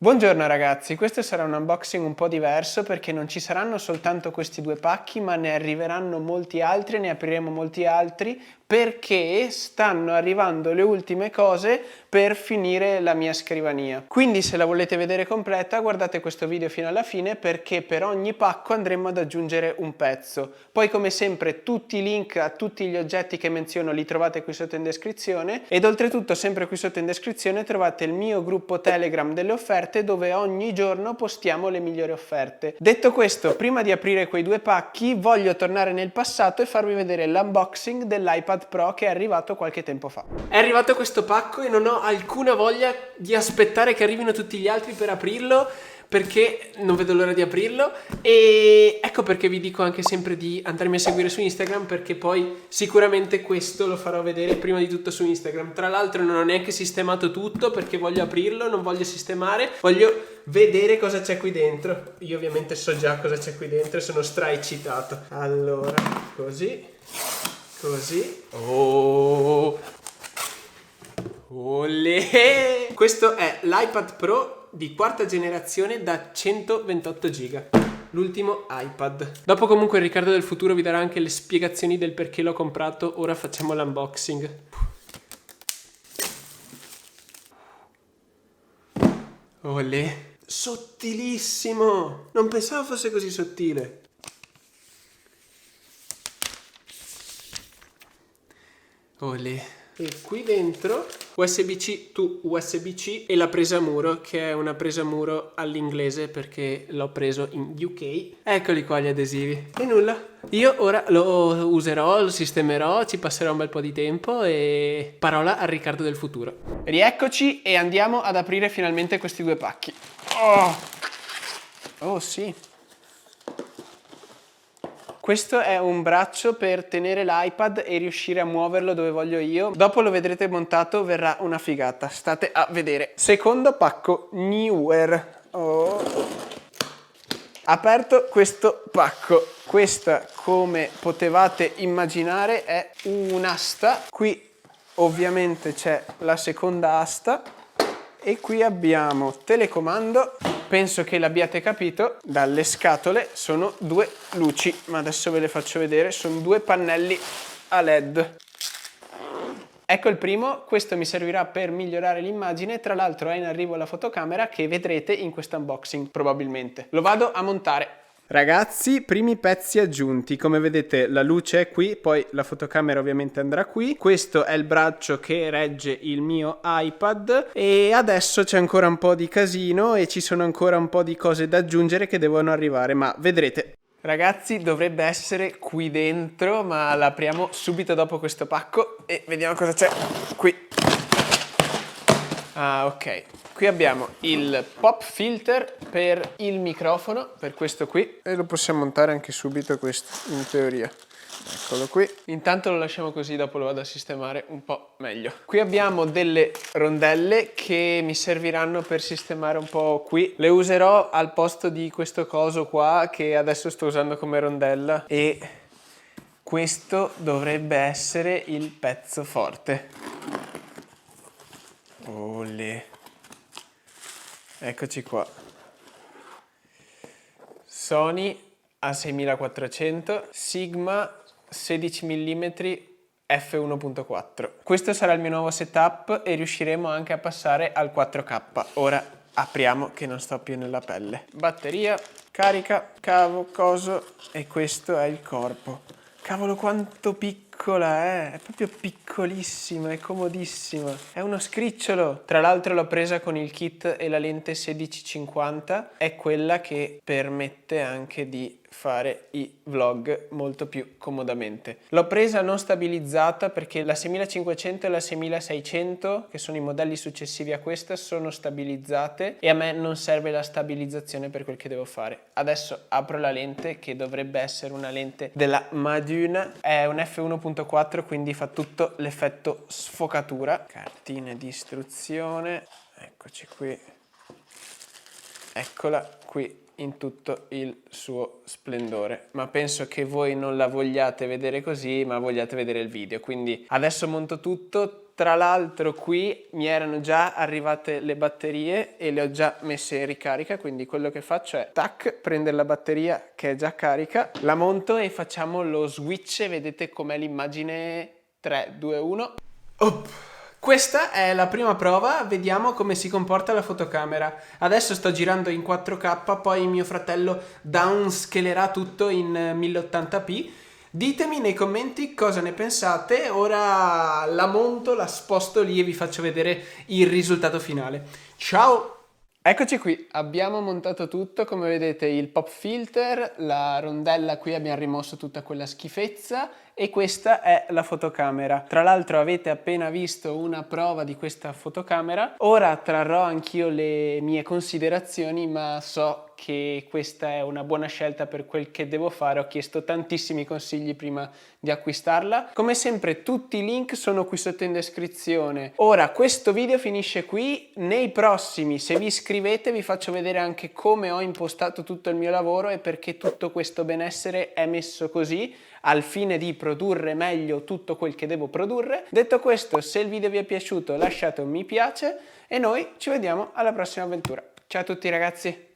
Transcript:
Buongiorno ragazzi, questo sarà un unboxing un po' diverso perché non ci saranno soltanto questi due pacchi, ma ne arriveranno molti altri, ne apriremo molti altri perché stanno arrivando le ultime cose per finire la mia scrivania. Quindi se la volete vedere completa guardate questo video fino alla fine perché per ogni pacco andremo ad aggiungere un pezzo. Poi come sempre tutti i link a tutti gli oggetti che menziono li trovate qui sotto in descrizione ed oltretutto sempre qui sotto in descrizione trovate il mio gruppo Telegram delle offerte dove ogni giorno postiamo le migliori offerte. Detto questo, prima di aprire quei due pacchi voglio tornare nel passato e farvi vedere l'unboxing dell'iPad Pro che è arrivato qualche tempo fa. È arrivato questo pacco e non ho alcuna voglia di aspettare che arrivino tutti gli altri per aprirlo perché non vedo l'ora di aprirlo e ecco perché vi dico anche sempre di andarmi a seguire su Instagram perché poi sicuramente questo lo farò vedere prima di tutto su Instagram. Tra l'altro non ho neanche sistemato tutto perché voglio aprirlo, non voglio sistemare, voglio vedere cosa c'è qui dentro. Io ovviamente so già cosa c'è qui dentro e sono stra eccitato. Allora, così, oh, olè! Questo è l'iPad Pro di quarta generazione da 128 giga. L'ultimo iPad. Dopo comunque Riccardo del futuro vi darà anche le spiegazioni del perché l'ho comprato. Ora facciamo l'unboxing. Olè. Sottilissimo. Non pensavo fosse così sottile. Olè. E qui dentro USB-C to USB-C e la presa a muro, che è una presa a muro all'inglese perché l'ho preso in UK. Eccoli qua gli adesivi. E nulla, io ora lo userò, lo sistemerò, ci passerò un bel po' di tempo e parola a Riccardo del futuro. Rieccoci e andiamo ad aprire finalmente questi due pacchi. Oh sì. Questo è un braccio per tenere l'iPad e riuscire a muoverlo dove voglio io. Dopo lo vedrete montato, verrà una figata. State a vedere. Secondo pacco Newer. Oh. Aperto questo pacco. Questa, come potevate immaginare, è un'asta. Qui ovviamente c'è la seconda asta. E qui abbiamo telecomando. Penso che l'abbiate capito, dalle scatole sono due luci, ma adesso ve le faccio vedere, sono due pannelli a LED. Ecco il primo, questo mi servirà per migliorare l'immagine, tra l'altro è in arrivo la fotocamera che vedrete in questo unboxing probabilmente. Lo vado a montare. Ragazzi, primi pezzi aggiunti, come vedete la luce è qui, poi la fotocamera ovviamente andrà qui, questo è il braccio che regge il mio iPad e adesso c'è ancora un po' di casino e ci sono ancora un po' di cose da aggiungere che devono arrivare, ma vedrete. Ragazzi, dovrebbe essere qui dentro, ma l'apriamo subito dopo questo pacco e vediamo cosa c'è qui. Ah, ok. Qui abbiamo il pop filter per il microfono, per questo qui, e lo possiamo montare anche subito questo, in teoria. Eccolo qui. Intanto lo lasciamo così, dopo lo vado a sistemare un po' meglio. Qui abbiamo delle rondelle che mi serviranno per sistemare un po' qui. Le userò al posto di questo coso qua che adesso sto usando come rondella e questo dovrebbe essere il pezzo forte. Olè. Eccoci qua. Sony A6400 Sigma 16 mm f1.4. Questo sarà il mio nuovo setup e riusciremo anche a passare al 4K. Ora apriamo che non sto più nella pelle. Batteria, carica, cavo, coso e questo è il corpo. Cavolo quanto piccola è proprio piccolissima, è comodissima, è uno scricciolo. Tra l'altro l'ho presa con il kit e la lente 16-50, è quella che permette anche di fare i vlog molto più comodamente. L'ho presa non stabilizzata perché la 6500 e la 6600, che sono i modelli successivi a questa, sono stabilizzate e a me non serve la stabilizzazione per quel che devo fare. Adesso apro la lente che dovrebbe essere una lente della Maduna, è un f1.4 quindi fa tutto l'effetto sfocatura. Cartine di istruzione, eccoci qui, eccola qui. in tutto il suo splendore, ma penso che voi non la vogliate vedere così, ma vogliate vedere il video, quindi adesso monto tutto. Tra l'altro qui mi erano già arrivate le batterie e le ho già messe in ricarica, quindi quello che faccio è tac, prendere la batteria che è già carica, la monto e facciamo lo switch, vedete com'è l'immagine. 3, 2, 1. Op. Questa è la prima prova, vediamo come si comporta la fotocamera. Adesso sto girando in 4K, poi mio fratello downscalerà tutto in 1080p. Ditemi nei commenti cosa ne pensate, ora la monto, la sposto lì e vi faccio vedere il risultato finale. Ciao! Eccoci qui, abbiamo montato tutto, come vedete il pop filter, la rondella qui abbiamo rimosso tutta quella schifezza e questa è la fotocamera. Tra l'altro avete appena visto una prova di questa fotocamera, ora trarrò anch'io le mie considerazioni, ma so che questa è una buona scelta per quel che devo fare, ho chiesto tantissimi consigli prima di acquistarla. Come sempre tutti i link sono qui sotto in descrizione. Ora questo video finisce qui, nei prossimi se vi iscrivete vi faccio vedere anche come ho impostato tutto il mio lavoro e perché tutto questo benessere è messo così al fine di produrre meglio tutto quel che devo produrre. Detto questo, se il video vi è piaciuto lasciate un mi piace e noi ci vediamo alla prossima avventura. Ciao a tutti ragazzi!